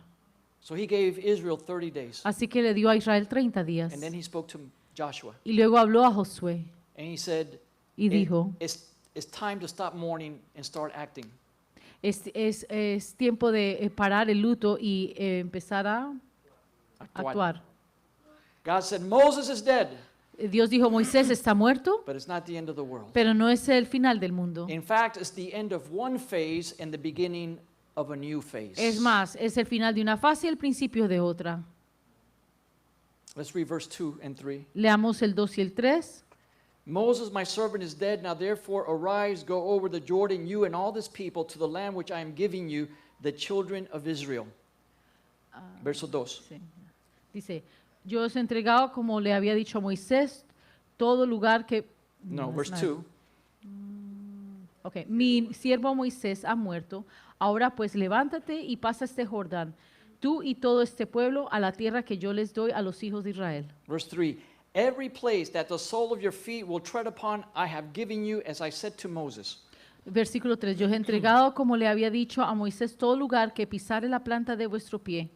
So he gave Israel 30 days. Así que le dio a Israel 30 días. And then he spoke to Joshua. Y luego habló a Josué And he said, y dijo, it's time to stop mourning and start acting. es tiempo de parar el luto y empezar a actuar. God said, Moses is dead, Dios dijo, Moisés está muerto, but it's not the end of the world. pero no es el final del mundo. In fact, it's the end of one phase and the beginning of a new phase. Es más, es el final de una fase y el principio de otra. Let's read verse 2 and 3. Leamos el 2 y el 3. Moses, my servant, is dead. Now therefore arise, go over the Jordan, you and all this people, to the land which I am giving you, the children of Israel. Verso 2. Sí. Dice, yo os he entregado como le había dicho a Moisés, todo lugar que... No, es verse nada. 2. Ok, mi siervo Moisés ha muerto, ahora pues levántate y pasa este Jordán, tú y todo este pueblo a la tierra que yo les doy a los hijos de Israel. Verse 3. Every place that the sole of your feet will tread upon, I have given you, as I said to Moses. Versículo 3, yo os he entregado como le había dicho a Moisés todo lugar que pisare la planta de vuestro pie,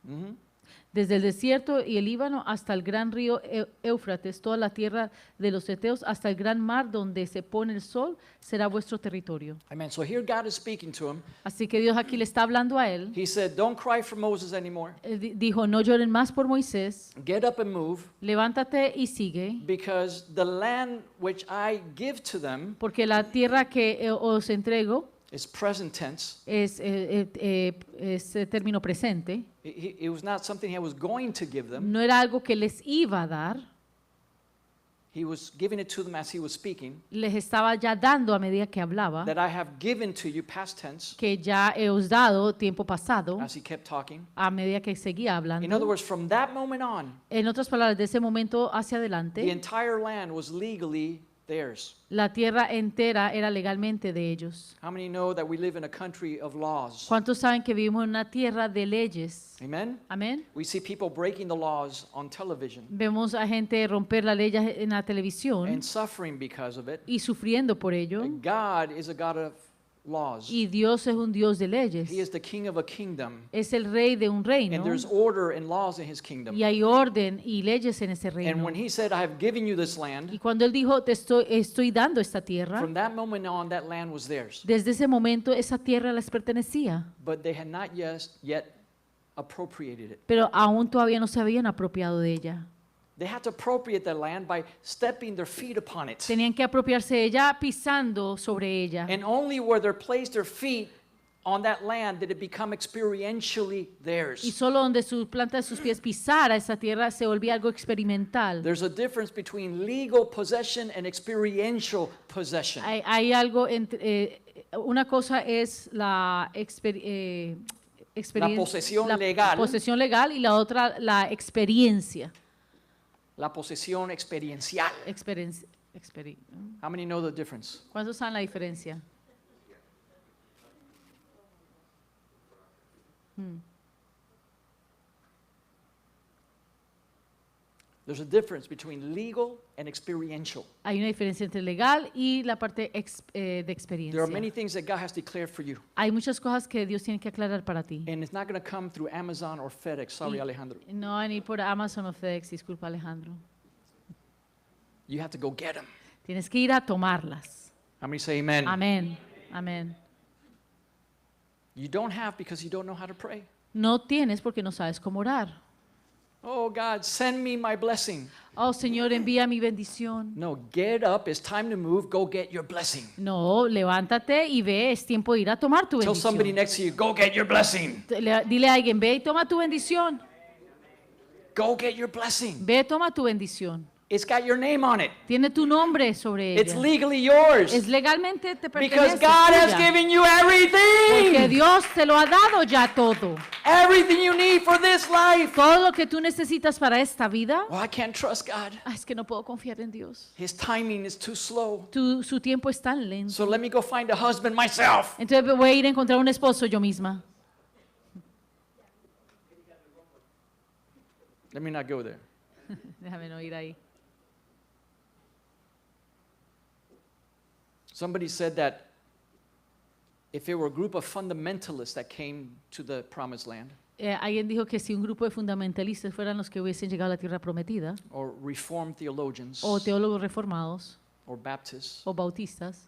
Mhm. desde el desierto y el Líbano hasta el gran río Éufrates, toda la tierra de los heteos hasta el gran mar donde se pone el sol, será vuestro territorio. Amen. So here God is speaking to him. Así que Dios aquí le está hablando a él. He said, don't cry for Moses anymore. Él dijo, no lloren más por Moisés, Get up and move, levántate y sigue, because the land which I give to them porque la tierra que os entrego is present tense. es término presente, It was not something he was going to give them. no era algo que les iba a dar, He was giving it to them as he was speaking. les estaba ya dando a medida que hablaba, That I have given to you, past tense, que ya he os dado tiempo pasado, as he kept talking. a medida que seguía In other hablando. words, from that moment on, En otras palabras, de ese momento hacia the adelante, entire land was legally theirs. la tierra entera era legalmente de ellos. How many know that we live in a country of laws? ¿Cuántos saben que vivimos en una tierra de leyes? Amen? Amén. We see people breaking the laws on television Vemos a gente romper las leyes en la televisión and suffering because of it. y sufriendo por ello. And God is a God of laws. Y Dios es un Dios de leyes. He is the king of a kingdom. Es el rey de un reino. And there's order and laws in his kingdom. Y hay orden y leyes en ese And reino. when he said, I have given you this Y land, cuando él dijo, te estoy dando esta tierra, from that moment on, that land was theirs. desde ese momento esa tierra les pertenecía. But they had not yet appropriated it. Pero aún todavía no se habían apropiado de ella. They had to appropriate that land by stepping their feet upon it. Tenían que apropiarse de ella pisando sobre ella. And only where they placed their feet on that land did it become experientially Y theirs. solo donde su planta de sus pies pisara esa tierra se volvía algo experimental. There's a difference between legal possession and experiential possession. Hay algo entre, una cosa es la posesión legal. posesión legal y la otra la experiencia. La posesión experiencial. How many know the difference? ¿Cuántos saben la diferencia? There's a difference between legal and experiential. Hay una diferencia entre legal y la parte de There are experiencia. many things that God has declared for you, Hay muchas cosas que Dios tiene que aclarar para ti. and it's not going to come through Amazon or FedEx. Sorry, Y Alejandro. no van a ir por Amazon o FedEx, disculpa Alejandro. You have to go get them. Tienes que ir a tomarlas. How many say amen? Amén, amén. You don't have because you don't know how to pray. No tienes porque no sabes cómo orar. Oh, God, send me my blessing. Oh, Señor, envía mi bendición. No, get up. It's time to move. Go get your blessing. No, levántate y ve, es tiempo de ir a tomar tu Tell somebody bendición. next to you, go get your blessing. Dile a alguien, ve y toma tu bendición. Go get your blessing. Ve, toma tu bendición. It's got your name on it. Tiene tu nombre sobre It's ella. legally yours. Es legalmente te Because pertenece. God es has tuya. given you Porque everything. Dios te lo ha dado ya todo. Everything you need for this life. Todo lo que tú necesitas para esta vida. Well, I can't trust God. Es que no puedo confiar en Dios. His timing is too slow. Su tiempo es tan lento. So let me go find a husband myself. Entonces voy a ir a encontrar un esposo yo misma. Let me not go there. Déjame no ir ahí. Somebody said that if it were a group of fundamentalists that came to the promised land, Alguien dijo que si un grupo de fundamentalistas fueran los que hubiesen llegado a la tierra prometida, or reformed theologians, o teólogos reformados, or Baptists, o bautistas,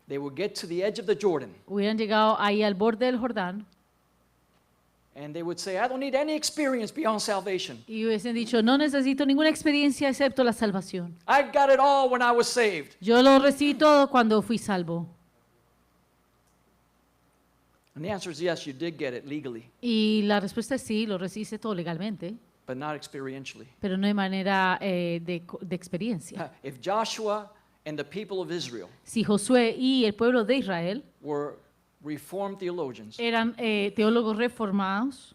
they would get to the edge of the Jordan hubieran llegado ahí al borde del Jordán and they would say, I don't need any experience beyond salvation. y hubiesen dicho, no necesito ninguna experiencia excepto la salvación. I got it all when I was saved. Yo lo recibí todo cuando fui salvo. And the answer is yes, you did get it legally, Y la respuesta es sí, lo recibiste todo legalmente, but not experientially. pero no de manera de experiencia. If Joshua and the people of Israel Si Josué y el pueblo de Israel were reformed theologians, eran teólogos reformados,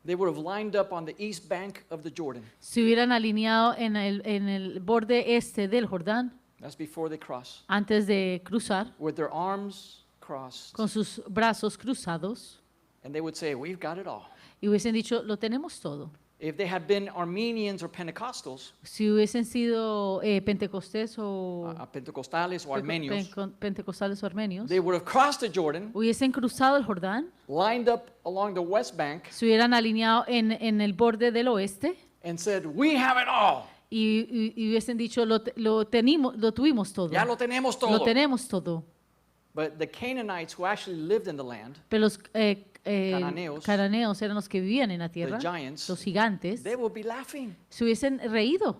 they would have lined up on the east bank of the Jordan. se hubieran alineado en el borde este del Jordán That's before they cross. antes de cruzar, With their arms crossed. con sus brazos cruzados, And they would say, we've got it all. y hubiesen dicho, lo tenemos todo. If they had been Armenians or Pentecostals, Si hubiesen sido pentecostés o Pentecostales or Armenios, pentecostales o armenios, they would have crossed the Jordan, hubiesen cruzado el Jordán, lined up along the west bank, se hubieran alineado en el borde del oeste and said, we have it all. y hubiesen dicho, lo tuvimos todo. Ya lo tenemos todo. Lo tenemos todo. But the Canaanites who actually lived in the land, Pero los Cananeos, cananeos eran los que vivían en la the tierra, giants, los gigantes, they would be laughing se hubiesen reído,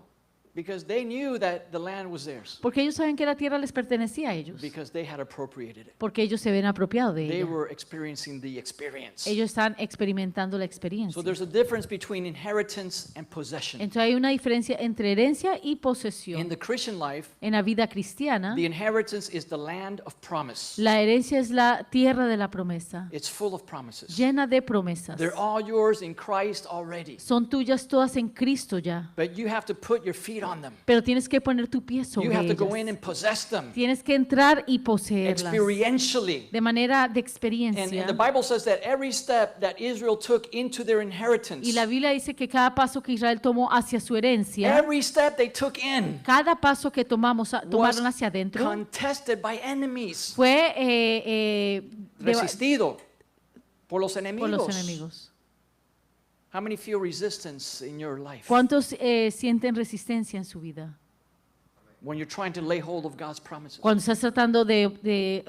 because they knew that the land was theirs, porque ellos saben que la tierra les pertenecía a ellos, because they had appropriated it. porque ellos se ven apropiados de They ella. were experiencing the experience. Ellos están experimentando la So experiencia. there's a difference between inheritance and possession. Entonces hay una diferencia entre herencia y In posesión. the Christian life, En la vida cristiana, the inheritance is the land of promise. la herencia es la tierra de la promesa, It's full of promises. llena de promesas. They're all yours in Christ already. Son tuyas todas en Cristo ya, But you have to put your feet on them. pero tienes que poner tu pie You sobre have to go in ellas. and possess them Tienes que entrar y poseerlas experientially. de manera de And experiencia. the Bible says that every step that Israel took into their inheritance, Y la Biblia dice que cada paso que Israel tomó hacia su herencia, every step they took in cada paso que was tomaron hacia adentro, contested by enemies, fue resistido por los por los enemigos. enemigos. How many feel resistance in your life ¿Cuántos sienten resistencia en su vida? when you're trying to lay hold of God's promises? Cuando estás tratando de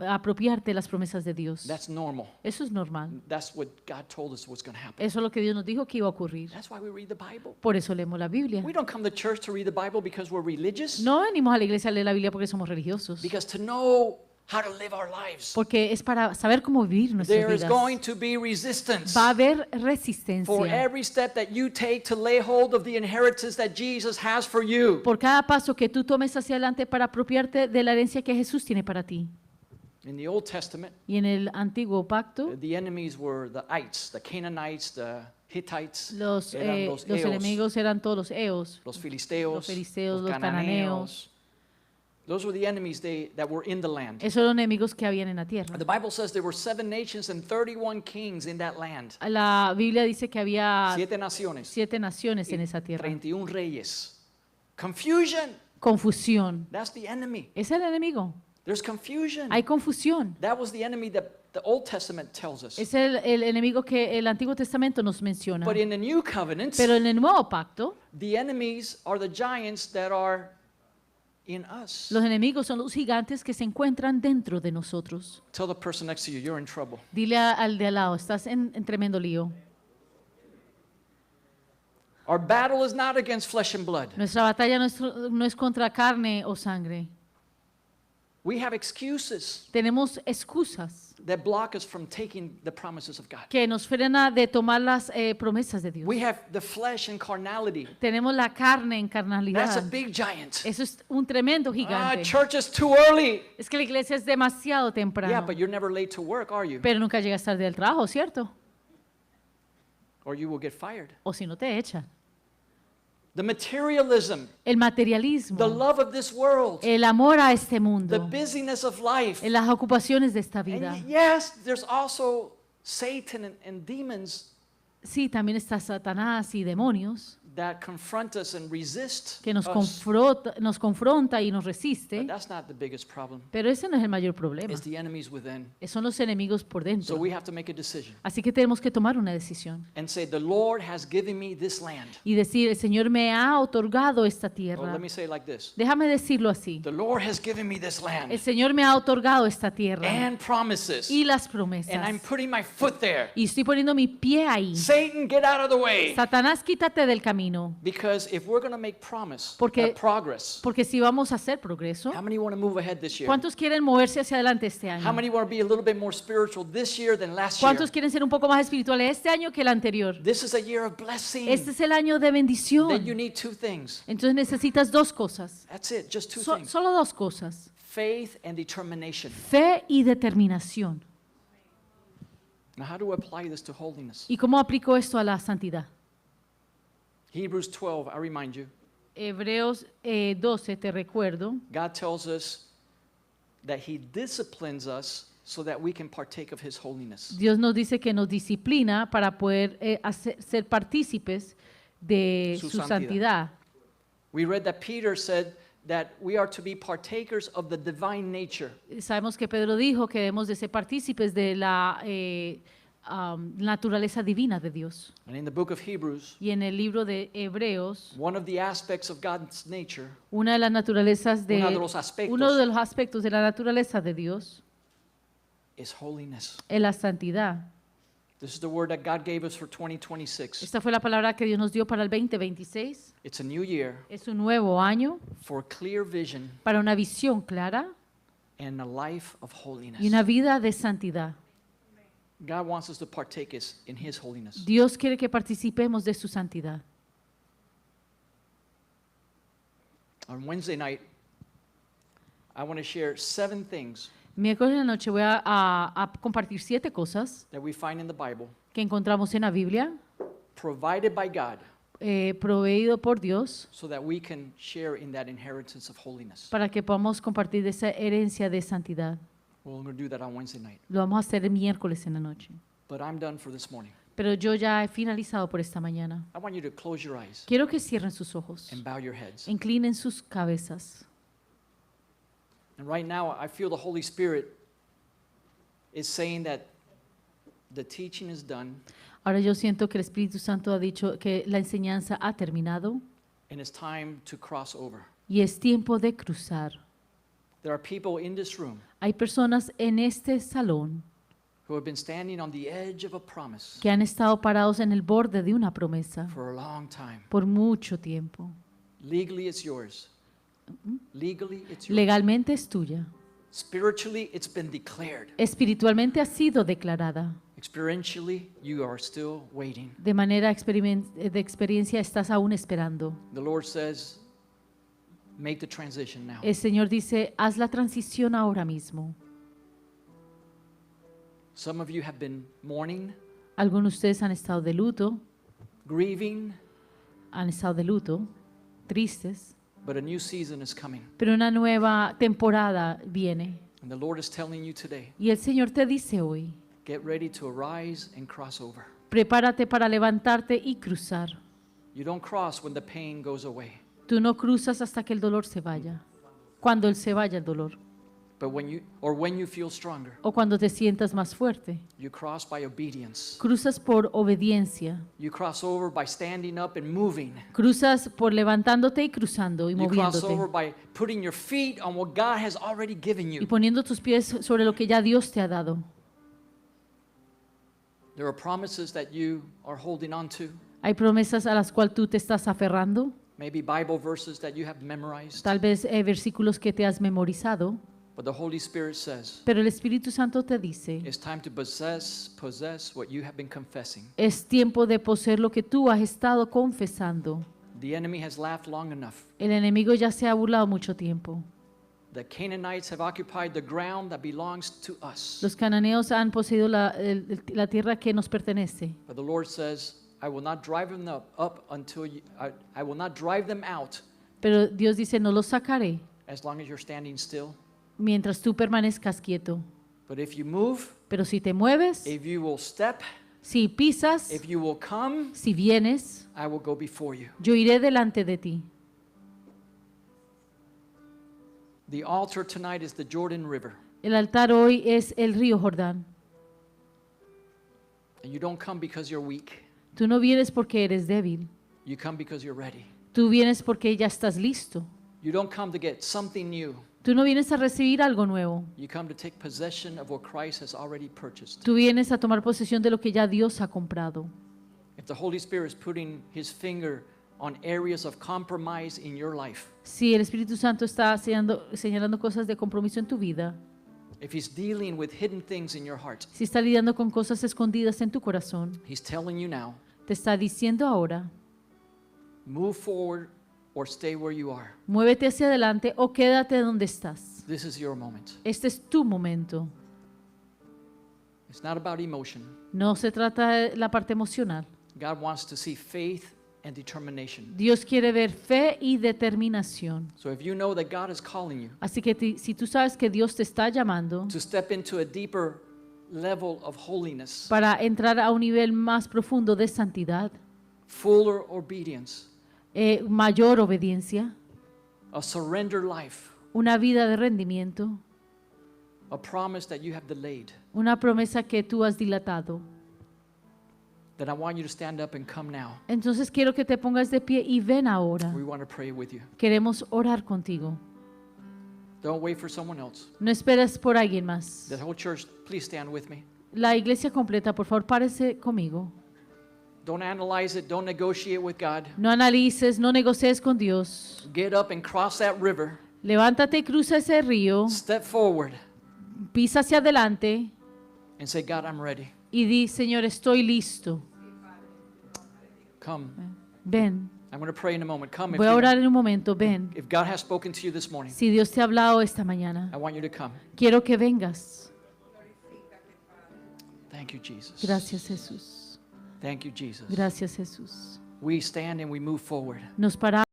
apropiarte de las promesas de Dios. That's normal. Eso es normal. That's what God told us was going to happen. Eso es lo que Dios nos dijo que iba a ocurrir. That's why we read the Bible. Por eso leemos la Biblia. We don't come to church to read the Bible because we're religious. No venimos a la iglesia a leer la Biblia porque somos religiosos. Because to know how to live our lives. porque es para saber cómo vivir nuestras There is vidas. going to be resistance Va a haber for resistencia every step that you take to lay hold of the inheritance that Jesus has for you. por cada paso que tú tomes hacia adelante para apropiarte de la herencia que Jesús tiene para ti. In the Old Testament, Y en el antiguo pacto, the enemies were the ites, the Canaanites, the Hittites, los eran los eos, enemigos eran todos los eos, los filisteos, los filisteos, los cananeos. Those were the enemies that were in the land. esos eran los enemigos que habían en la tierra. The Bible says there were 7 nations and 31 kings in that land. La Biblia dice que había 7 naciones, 7 naciones en y esa tierra. 31 reyes. Confusion, Confusión. that's the enemy. Es el enemigo. There's confusion. Hay confusión. That was the enemy that the Old Testament tells us. Es el enemigo que el Antiguo Testamento nos menciona. But in the New Covenant, Pero en el Nuevo Pacto, the enemies are the giants that are in us. los enemigos son los gigantes que se encuentran dentro de nosotros. Tell the person next to you, you're in trouble. Dile al de al lado, estás en tremendo lío. Our battle is not against flesh and blood. Nuestra batalla no es contra carne o sangre. We have excuses Tenemos excusas that block us from taking the promises of God. que nos frena de tomar las promesas de Dios. We have the flesh and carnality. Tenemos la carne en That's a carnalidad. big giant. Eso es un tremendo Ah, gigante. church is too early. Es que la iglesia es demasiado Yeah, temprano. but you're never late to work, are you? Pero nunca llegas tarde al trabajo, ¿cierto? Or you will get fired. O si no te echan. The materialism, El materialismo, the love of this world, el amor a este the mundo, busyness of life. en las ocupaciones de esta vida. And yes, there's also Satan and demons Sí, también está Satanás y demonios that confront us and resist que nos us. confronta y nos But resiste, that's not the biggest problem. pero ese no es el mayor problema. It's the enemies within. Son los enemigos por So dentro. we have to make a decision Así que tenemos que tomar una decisión and say, the Lord has given me this land. y decir, el Señor me ha otorgado esta Or tierra. let me say it like this. Déjame decirlo así. The Lord has given me this El land Señor me ha otorgado esta tierra and promises. y las And I'm promesas. putting my foot there. Y estoy poniendo mi pie ahí. Satan, get out of the way. Satanás, quítate del camino. Because if we're going to make Porque- progress, Porque si vamos a hacer progreso, how many want to move ahead this year? ¿cuántos quieren moverse hacia adelante este How año? many want to be a little bit more spiritual this year than last year? ¿Cuántos quieren ser un poco más espirituales este año que el anterior? This is a year of blessing. Este es el año de Then you bendición. need 2 things. Entonces necesitas dos cosas. That's it, just 2 things. Solo dos cosas. Faith and determination. Fe y determinación. Now, how do I apply this to holiness? ¿Y cómo aplico esto a la santidad? Hebrews 12, I remind you, Hebreos 12, te recuerdo, God tells us that He disciplines us so that we can partake of His holiness. Dios nos dice que nos disciplina para poder ser partícipes de Su su santidad. santidad. We read that Peter said that we are to be partakers of the divine nature. Sabemos que Pedro dijo que debemos de ser partícipes de la naturaleza divina de Dios. And in the book of Hebrews, Y en el libro de Hebreos, one of the aspects of God's nature, una de las naturalezas uno de los aspectos, uno de los aspectos de la naturaleza de Dios is holiness. es la santidad. This is the word that God gave us for 2026. Esta fue la palabra que Dios nos dio para el 2026. It's a new year Es un nuevo año for clear vision para una visión clara and a life of holiness. y una vida de santidad. God wants us to partake in His holiness. Dios quiere que participemos de su santidad. On Wednesday night, I want to share 7 things Miércoles en la noche voy a compartir 7 cosas that we find in the Bible que encontramos en la Biblia, provided by God proveído por Dios, so that we can share in that inheritance of holiness. para que podamos compartir de esa herencia de santidad. We're going to do that on Wednesday night. Lo vamos a hacer el miércoles en la noche. But I'm done for this morning. Pero yo ya he finalizado por esta mañana. I want you to close your eyes Quiero que cierren sus ojos, and bow your heads. inclinen sus cabezas. And right now, I feel the Holy Spirit is saying that the teaching is done Ahora yo siento que el Espíritu Santo ha dicho que la enseñanza ha terminado and it's time to cross over. y es tiempo de cruzar. There are people in this room Hay personas en este salón who have been standing on the edge of a promise que han estado parados en el borde de una promesa for a long time. por mucho tiempo. Legally, it's yours. Legally, it's yours. Legalmente es tuya, Spiritually, it's been declared. Espiritualmente ha sido declarada. Experientially, you are still waiting. De manera de experiencia estás aún esperando. The Lord says, make the transition now. El Señor dice, haz la transición ahora mismo. Some of you have been mourning, Algunos de ustedes han estado de luto, tristes, but a new season is coming. pero una nueva temporada viene. And the Lord is telling you today, Y el Señor te dice hoy, get ready to arise and cross over. prepárate para levantarte y cruzar. You don't cross when the pain goes away, Tú no cruzas hasta que el dolor se vaya. Cuando él se vaya el dolor. but when you feel stronger, O cuando te sientas más fuerte. you cross by obedience. Cruzas por obediencia. You cross over by standing up and moving. Cruzas por levantándote y cruzando y You cross over moviéndote. by putting your feet on what God has already given Y you. poniendo tus pies sobre lo que ya Dios te ha dado. There are promises that you are holding on to, Hay promesas a las cuales tú te estás aferrando. maybe Bible verses that you have memorized, Tal vez versículos que te has memorizado. but the Holy Spirit says, Pero el Espíritu Santo te dice, it's time to possess what you have been confessing. es tiempo de poseer lo que tú has estado confesando. The enemy has laughed long enough. El enemigo ya se ha burlado mucho tiempo. The Canaanites have occupied the ground that belongs to us. Los cananeos han poseído la tierra que nos pertenece. But the Lord says, I will not drive them up until I will not drive them out Pero Dios dice, no los sacaré as long as you're standing still. mientras tú permanezcas quieto. But if you move, Pero si te mueves, if you will step, si pisas, if you will come, si vienes, I will go before you. yo iré delante de ti. The altar tonight is the Jordan River. El altar hoy es el río Jordán. And you don't come because you're weak. Tú no vienes porque eres débil. You come because you're ready. Tú vienes porque ya estás listo. You don't come to get something new. Tú no vienes a recibir algo nuevo. You come to take possession of what Christ has already purchased. Tú vienes a tomar posesión de lo que ya Dios ha comprado. If the Holy Spirit is putting his finger on areas of compromise in your life, Si el Espíritu Santo está señalando cosas de compromiso en tu vida, if he's dealing with hidden things in your heart, si está lidiando con cosas escondidas en tu corazón, he's telling you now, te está diciendo ahora, move forward or stay where you are. muévete hacia adelante o quédate donde estás. This is your moment. Este es tu momento. It's not about emotion. No se trata de la parte emocional. God wants to see faith and determination. Dios quiere ver fe y determinación. So if you know that God is calling you Así que si tú sabes que Dios te está llamando to step into a deeper level of holiness, para entrar a un nivel más profundo de santidad, fuller obedience, mayor obediencia, a surrender life, una vida de rendimiento, a promise that you have delayed, una promesa que tú has dilatado, then I want you to stand up and come now. entonces quiero que te pongas de pie y ven ahora. We want to pray with you. Queremos orar contigo. Don't wait for someone else. No esperes por alguien más. The whole church, please stand with me. La iglesia completa, por favor, párese conmigo. Don't analyze it. Don't negotiate with God. No analices, no negocies con Dios. Get up and cross that river. Levántate y cruza ese río, Step forward pisa hacia adelante and say, God, I'm ready. y di, Señor, estoy listo. Come. Ven. I'm going to pray in a moment. Come. Voy a orar en un momento, ven. If God has spoken to you this morning, Si Dios te ha hablado esta mañana, I want you to come. quiero que vengas. Thank you, Jesus. Gracias, Jesús. Thank you, Jesus. Gracias, Jesús. We stand and we move forward. Nos paramos.